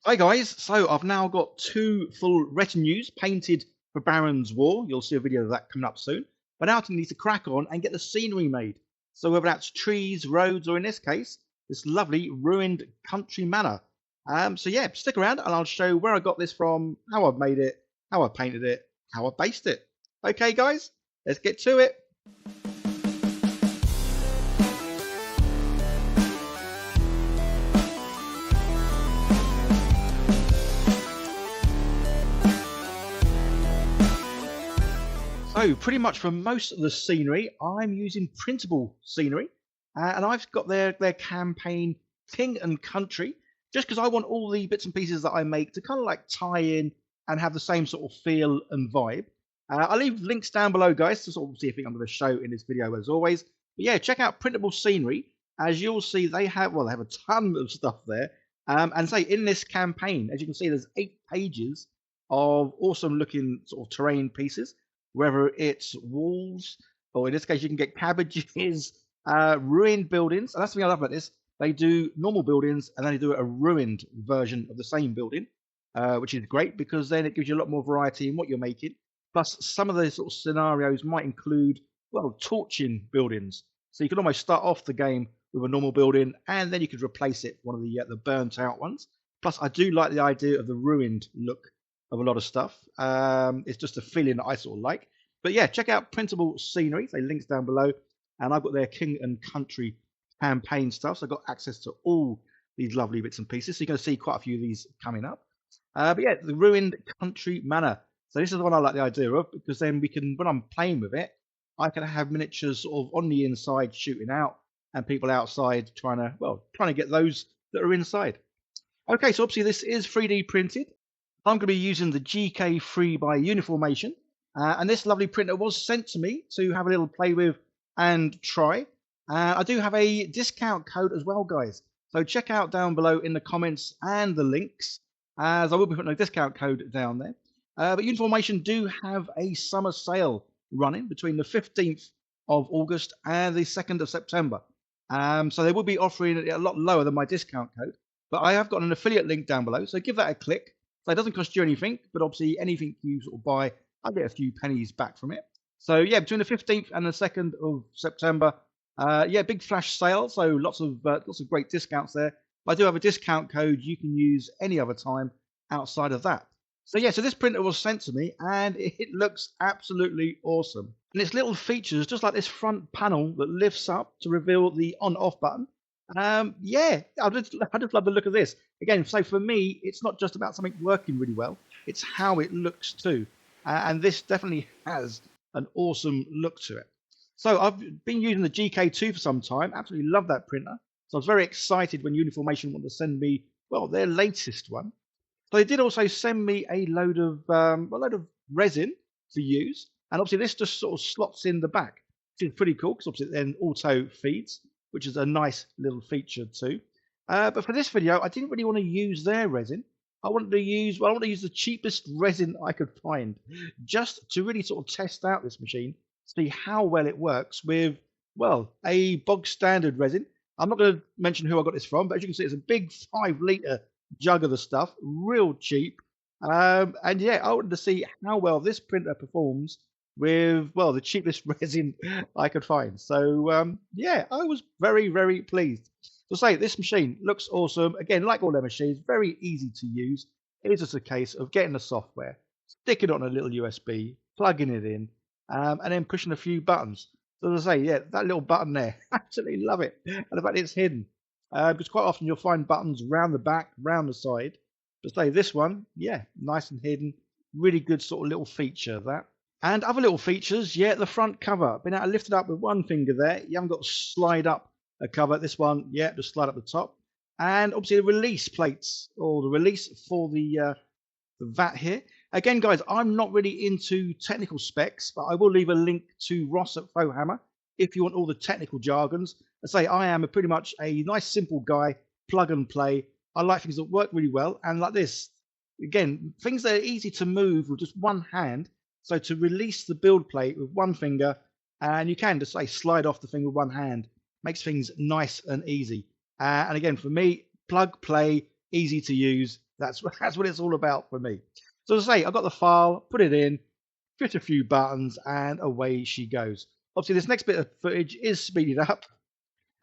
Hi guys, so I've now got two full retinues painted for Baron's War. You'll see a video of that coming up soon. But now I need to crack on and get the scenery made. So whether that's trees, roads, or in this case, this lovely ruined country manor. So yeah, stick around and I'll show where I got this from, how I've made it, how I painted it, how I based it. Okay guys, let's get to it. So pretty much for most of the scenery, I'm using Printable Scenery, and I've got their campaign King and Country, just because I want all the bits and pieces that I make to kind of like tie in and have the same sort of feel and vibe. I'll leave links down below, guys, to sort of see everything I'm going to show in this video as always. But yeah, check out Printable Scenery. As you'll see, they have a ton of stuff there. And say in this campaign, as you can see, there's 8 pages of awesome looking sort of terrain pieces. Whether it's walls, or in this case, you can get cabbages, ruined buildings. And that's the thing I love about this. They do normal buildings, and then they do a ruined version of the same building, which is great because then it gives you a lot more variety in what you're making. Plus, some of the sort of scenarios might include, torching buildings. So you can almost start off the game with a normal building, and then you could replace it with one of the burnt out ones. Plus, I do like the idea of the ruined look of a lot of stuff. It's just a feeling that I sort of like. But yeah, check out Printable Scenery. So links down below. And I've got their King and Country campaign stuff. So I've got access to all these lovely bits and pieces. So you're going to see quite a few of these coming up. But yeah, the Ruined Country Manor. So this is the one I like the idea of, because then we can, when I'm playing with it, I can have miniatures sort of on the inside shooting out, and people outside trying to get those that are inside. Okay, so obviously this is 3D printed. I'm going to be using the GK3 by Uniformation, and this lovely printer was sent to me to have a little play with and try. I do have a discount code as well, guys, so check out down below in the comments and the links, as I will be putting a discount code down there. But Uniformation do have a summer sale running between the 15th of August and the 2nd of September. So they will be offering it a lot lower than my discount code, but I have got an affiliate link down below, so give that a click. So it doesn't cost you anything, but obviously anything you sort of buy, I'll get a few pennies back from it. So yeah, between the 15th and the 2nd of September, big flash sale. So lots of great discounts there. But I do have a discount code you can use any other time outside of that. So yeah, so this printer was sent to me, and it looks absolutely awesome. And its little features, just like this front panel that lifts up to reveal the on-off button. Yeah, I just love the look of this. Again, so for me, it's not just about something working really well, it's how it looks too. And this definitely has an awesome look to it. So I've been using the GK2 for some time, absolutely love that printer. So I was very excited when Uniformation wanted to send me, their latest one. So they did also send me a load of resin to use. And obviously this just sort of slots in the back, which is pretty cool because obviously it then auto feeds, which is a nice little feature too. But for this video, I didn't really want to use their resin. I wanted to use the cheapest resin I could find, just to really sort of test out this machine, see how well it works with, a bog standard resin. I'm not going to mention who I got this from, but as you can see, it's a big 5-litre jug of the stuff, real cheap. And yeah, I wanted to see how well this printer performs with, the cheapest resin I could find. So yeah, I was very, very pleased. So say this machine looks awesome. Again, like all their machines, very easy to use. It is just a case of getting the software, sticking it on a little USB, plugging it in, and then pushing a few buttons. So as I say, yeah, that little button there, absolutely love it. And the fact it's hidden, because quite often you'll find buttons round the back, round the side. But say this one, yeah, nice and hidden, really good sort of little feature that. And other little features, yeah, the front cover, been able to lift it up with one finger there. You haven't got to slide up a cover. This one, yeah, just slide up the top. And obviously the release plates, or the release for the VAT here. Again, guys, I'm not really into technical specs, but I will leave a link to Ross at Fohammer if you want all the technical jargons. I say I am pretty much a nice, simple guy, plug and play. I like things that work really well. And like this, again, things that are easy to move with just one hand. So to release the build plate with one finger, and you can just slide off the thing with one hand, makes things nice and easy. And again, for me, plug, play, easy to use, That's that's what it's all about for me. So as I say, I got the file, put it in, fit a few buttons, and away she goes. Obviously, this next bit of footage is speeded up.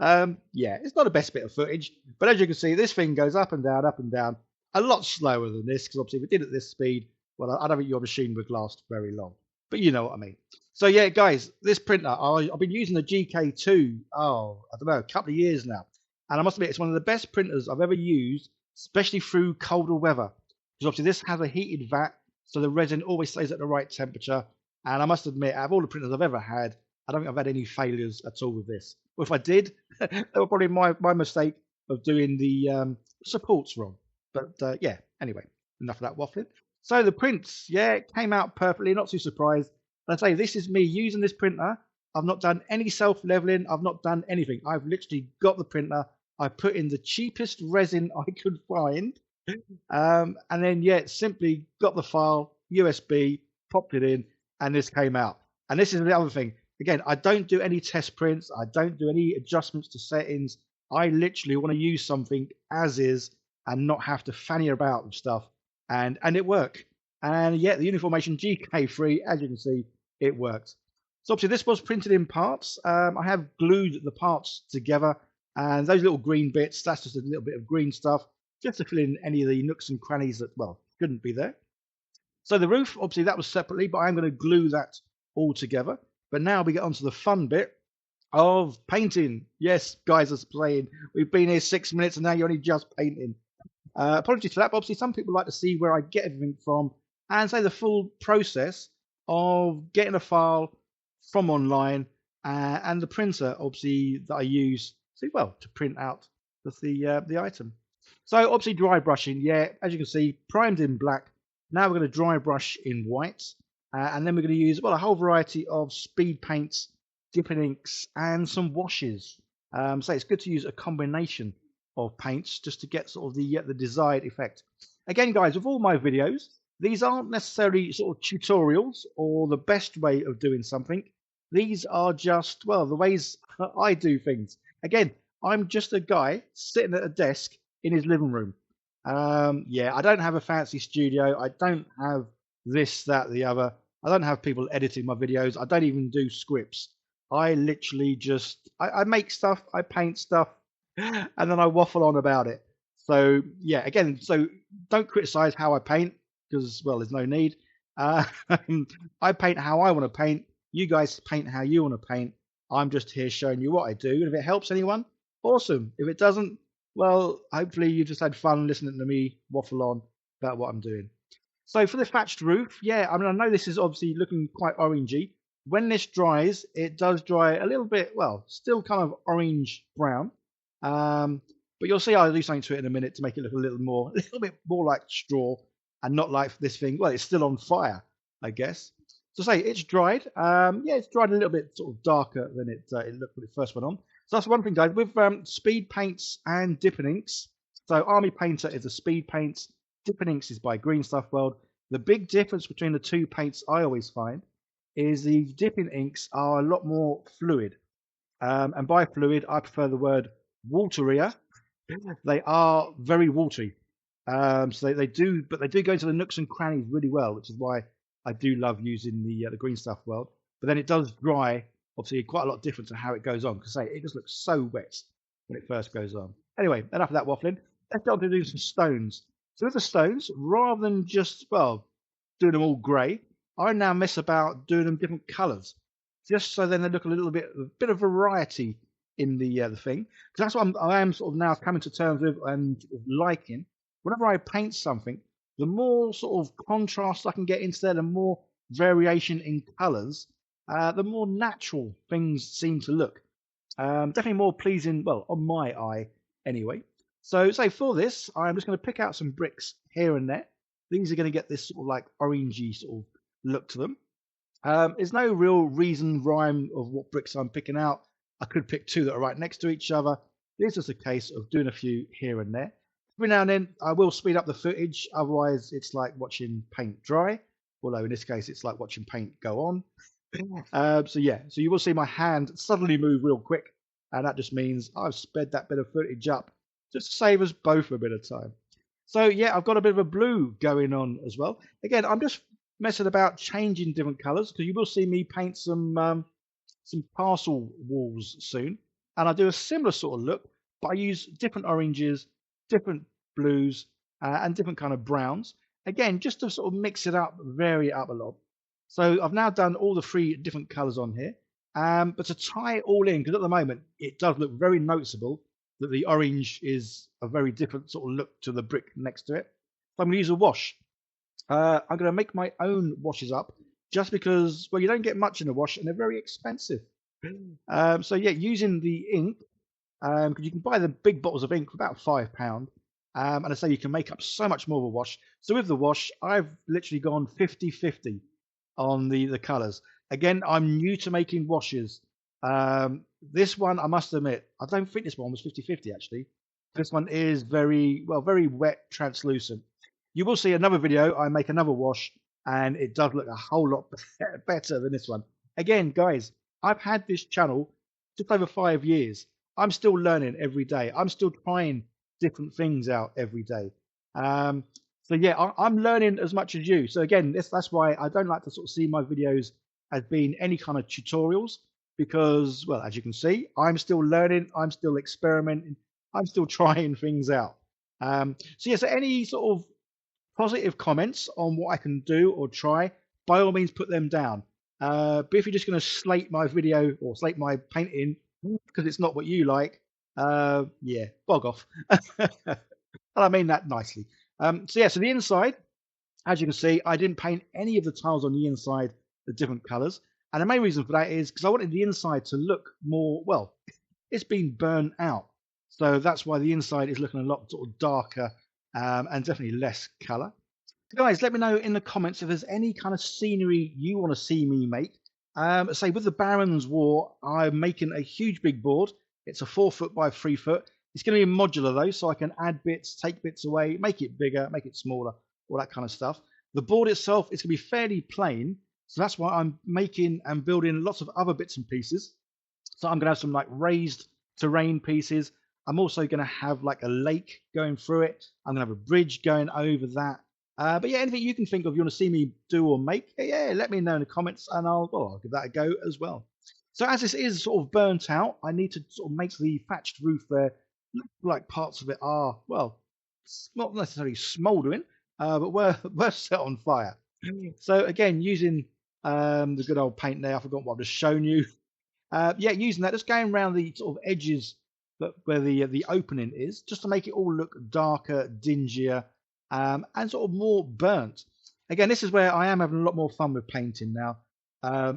Yeah, it's not the best bit of footage, but as you can see, this thing goes up and down, a lot slower than this, because obviously if it did at this speed, well, I don't think your machine would last very long. But you know what I mean. So yeah, guys, this printer, I've been using the GK2, I don't know, a couple of years now. And I must admit, it's one of the best printers I've ever used, especially through colder weather. Because obviously this has a heated vat, so the resin always stays at the right temperature. And I must admit, out of all the printers I've ever had, I don't think I've had any failures at all with this. Or if I did, that was probably my mistake of doing the supports wrong. But yeah, anyway, enough of that waffling. So the prints, yeah, it came out perfectly, not too surprised. And I say, this is me using this printer. I've not done any self-leveling. I've not done anything. I've literally got the printer. I put in the cheapest resin I could find. And then, yeah, simply got the file, USB, popped it in, and this came out. And this is the other thing. Again, I don't do any test prints. I don't do any adjustments to settings. I literally want to use something as is and not have to fanny about with stuff. And it worked. And yeah, the Uniformation GK3, as you can see, it worked. So obviously this was printed in parts. I have glued the parts together, and those little green bits, that's just a little bit of green stuff, just to fill in any of the nooks and crannies that, well, shouldn't be there. So the roof, obviously that was separately, but I'm going to glue that all together. But now we get onto the fun bit of painting. Yes, guys are playing. We've been here 6 minutes and now you're only just painting. Apologies for that, but obviously some people like to see where I get everything from and say the full process of getting a file from online and the printer, obviously, that I use to print out the item. So obviously dry brushing, yeah, as you can see, primed in black. Now we're going to dry brush in white, and then we're going to use, well, a whole variety of speed paints, dipping inks, and some washes. So it's good to use a combination of paints just to get sort of the desired effect. Again, guys, with all my videos, these aren't necessarily sort of tutorials or the best way of doing something. These are just, well, the ways I do things. Again, I'm just a guy sitting at a desk in his living room. Yeah, I don't have a fancy studio. I don't have this, that, the other. I don't have people editing my videos. I don't even do scripts. I literally just, I make stuff, I paint stuff, and then I waffle on about it. So yeah, again, so don't criticize how I paint because, well, there's no need. I paint how I want to paint. You guys paint how you want to paint. I'm just here showing you what I do. And if it helps anyone, awesome. If it doesn't, well, hopefully you just had fun listening to me waffle on about what I'm doing. So for the thatched roof, yeah, I mean, I know this is obviously looking quite orangey. When this dries, it does dry a little bit, well, still kind of orange brown. But you'll see I'll do something to it in a minute to make it look a little bit more like straw and not like this thing. Well, it's still on fire, I guess. So say it's dried. Yeah, it's dried a little bit sort of darker than it looked when it first went on. So that's one thing, guys. With speed paints and dipping inks. So Army Painter is a speed paints. Dipping inks is by Green Stuff World. The big difference between the two paints I always find is the dipping inks are a lot more fluid. And by fluid, I prefer the word waterier. They are very watery. So they do go into the nooks and crannies really well, which is why I do love using the Green Stuff World. But then it does dry, obviously, quite a lot different to how it goes on. Because say it just looks so wet when it first goes on. Anyway, enough of that waffling. Let's go on to do some stones. So with the stones, rather than just, well, doing them all grey, I now mess about doing them different colours, just so then they look a bit of variety in the thing. Because that's what I am sort of now coming to terms with and liking. Whenever I paint something, the more sort of contrast I can get into there, the more variation in colours, the more natural things seem to look. Definitely more pleasing, well, on my eye anyway. So for this, I'm just going to pick out some bricks here and there. These are going to get this sort of like orangey sort of look to them. There's no real reason, rhyme of what bricks I'm picking out. I could pick two that are right next to each other. It's just a case of doing a few here and there. Every now and then, I will speed up the footage. Otherwise, it's like watching paint dry. Although in this case, it's like watching paint go on. So yeah, so you will see my hand suddenly move real quick. And that just means I've sped that bit of footage up just to save us both a bit of time. So yeah, I've got a bit of a blue going on as well. Again, I'm just messing about changing different colours because you will see me paint some parcel walls soon, and I do a similar sort of look, but I use different oranges, different blues, and different kind of browns. Again, just to sort of mix it up, vary it up a lot. So I've now done all the three different colours on here, but to tie it all in, because at the moment it does look very noticeable that the orange is a very different sort of look to the brick next to it. So I'm going to use a wash. I'm going to make my own washes up just because, well, you don't get much in a wash and they're very expensive. So yeah, using the ink, because you can buy the big bottles of ink for about £5. And I say you can make up so much more of a wash. So with the wash, I've literally gone 50-50 on the colours. Again, I'm new to making washes. This one, I must admit, I don't think this one was 50-50 actually. This one is very, well, very wet, translucent. You will see another video, I make another wash, and it does look a whole lot better than this one. Again, guys, I've had this channel just over 5 years. I'm still learning every day. I'm still trying different things out every day. So yeah, I'm learning as much as you. So again, that's why I don't like to sort of see my videos as being any kind of tutorials because, well, as you can see, I'm still learning, I'm still experimenting, I'm still trying things out. So yeah, so any sort of positive comments on what I can do or try, by all means put them down. But if you're just going to slate my video or slate my painting because it's not what you like, yeah, bog off. And I mean that nicely. So yeah, so the inside, as you can see, I didn't paint any of the tiles on the inside the different colours. And the main reason for that is because I wanted the inside to look more, well, it's been burnt out. So that's why the inside is looking a lot sort of darker and definitely less colour. Guys, let me know in the comments if there's any kind of scenery you want to see me make. Say with the Barons War, I'm making a huge big board. It's a 4 foot by 3 foot. It's going to be modular though, so I can add bits, take bits away, make it bigger, make it smaller, all that kind of stuff. The board itself is going to be fairly plain, so that's why I'm making and building lots of other bits and pieces. So I'm going to have some like raised terrain pieces. I'm also going to have like a lake going through it. I'm going to have a bridge going over that. But yeah, anything you can think of you want to see me do or make, yeah, let me know in the comments and I'll give that a go as well. So as this is sort of burnt out, I need to sort of make the thatched roof there look like parts of it are, well, not necessarily smouldering, but were set on fire. So again, using the good old paint there, I forgot what I've just shown you. Yeah, using that, just going around the sort of edges where the opening is, just to make it all look darker, dingier, and sort of more burnt. Again, this is where I am having a lot more fun with painting now.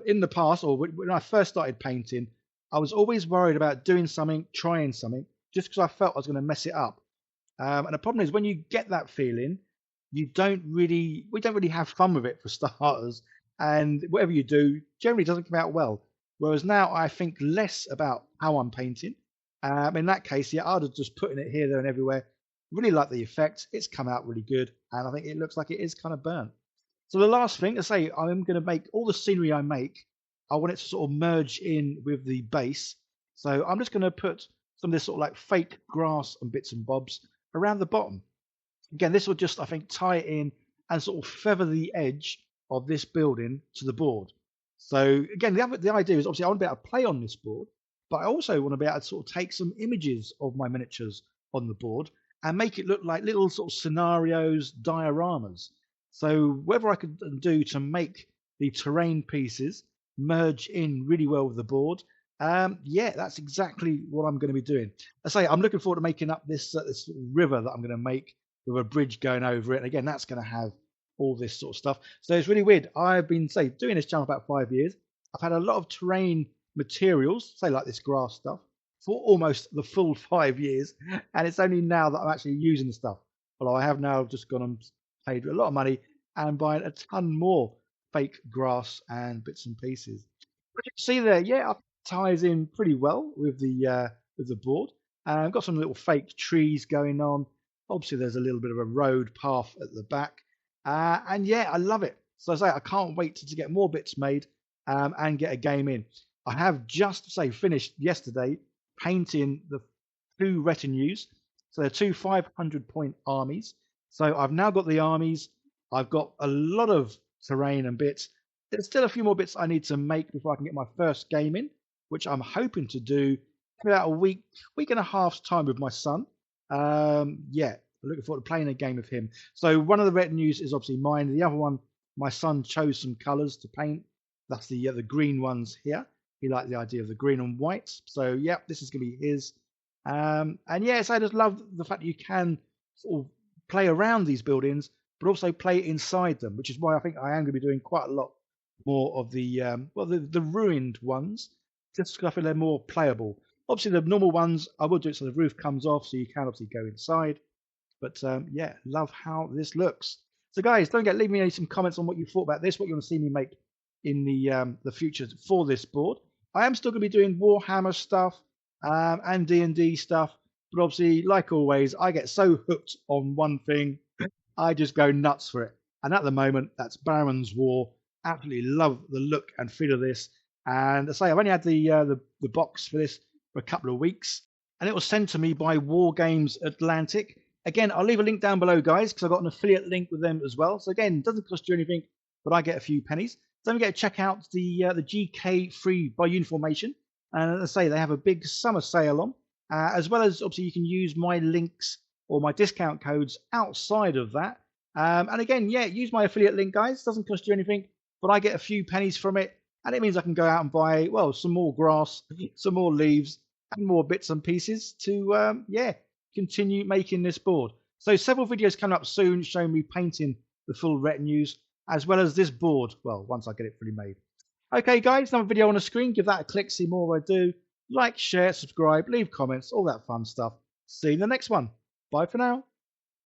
In the past, or when I first started painting, I was always worried about doing something, trying something, just because I felt I was going to mess it up. And the problem is when you get that feeling, we don't really have fun with it for starters. And whatever you do generally doesn't come out well. Whereas now I think less about how I'm painting. In that case, yeah, I'd have just putting it here, there, and everywhere. Really like the effect. It's come out really good, and I think it looks like it is kind of burnt. So the last thing to say, I'm going to make all the scenery I make. I want it to sort of merge in with the base. So I'm just going to put some of this sort of like fake grass and bits and bobs around the bottom. Again, this will just, I think, tie it in and sort of feather the edge of this building to the board. So again, the idea is obviously I want to be able to play on this board, but I also want to be able to sort of take some images of my miniatures on the board and make it look like little sort of scenarios, dioramas. So whatever I could do to make the terrain pieces merge in really well with the board, yeah, that's exactly what I'm going to be doing. I say I'm looking forward to making up this river that I'm going to make with a bridge going over it. And again, that's going to have all this sort of stuff. So it's really weird. I've been, say, doing this channel about 5 years. I've had a lot of terrain materials, say like this grass stuff, for almost the full 5 years. And it's only now that I'm actually using the stuff. Although I have now just gone and paid a lot of money and buying a ton more fake grass and bits and pieces. But you can see there, yeah, it ties in pretty well with the board. I've got some little fake trees going on. Obviously, there's a little bit of a road path at the back. And yeah, I love it. So I say I can't wait to get more bits made and get a game in. I have just, say, finished yesterday painting the 2 retinues. So they're 2 500-point armies. So I've now got the armies. I've got a lot of terrain and bits. There's still a few more bits I need to make before I can get my first game in, which I'm hoping to do in about a week and a half's time with my son. Yeah, I'm looking forward to playing a game with him. So one of the retinues is obviously mine. The other one, my son chose some colours to paint. That's the green ones here. He liked the idea of the green and white. So yeah, this is going to be his. And yes, I just love the fact that you can sort of play around these buildings, but also play inside them, which is why I think I am going to be doing quite a lot more of the the ruined ones, just because I feel they're more playable. Obviously, the normal ones I will do it so the roof comes off, so you can obviously go inside. But yeah, love how this looks. So guys, don't forget, leave me some comments on what you thought about this, what you want to see me make in the future for this board. I am still going to be doing Warhammer stuff and D&D stuff, but obviously, like always, I get so hooked on one thing, I just go nuts for it. And at the moment, that's Baron's War. Absolutely love the look and feel of this. And I say, I've only had the box for this for a couple of weeks, and it was sent to me by Wargames Atlantic. Again, I'll leave a link down below, guys, because I've got an affiliate link with them as well. So again, it doesn't cost you anything, but I get a few pennies. Don't forget to check out the GK3 by Uniformation. And as I say, they have a big summer sale on, as well as obviously you can use my links or my discount codes outside of that. And again, yeah, use my affiliate link, guys. Doesn't cost you anything, but I get a few pennies from it, and it means I can go out and buy, well, some more grass, some more leaves, and more bits and pieces to yeah, continue making this board. So several videos coming up soon showing me painting the full retinues, as well as this board, well, once I get it fully made. Okay, guys, another video on the screen. Give that a click, see more what I do. Like, share, subscribe, leave comments, all that fun stuff. See you in the next one. Bye for now.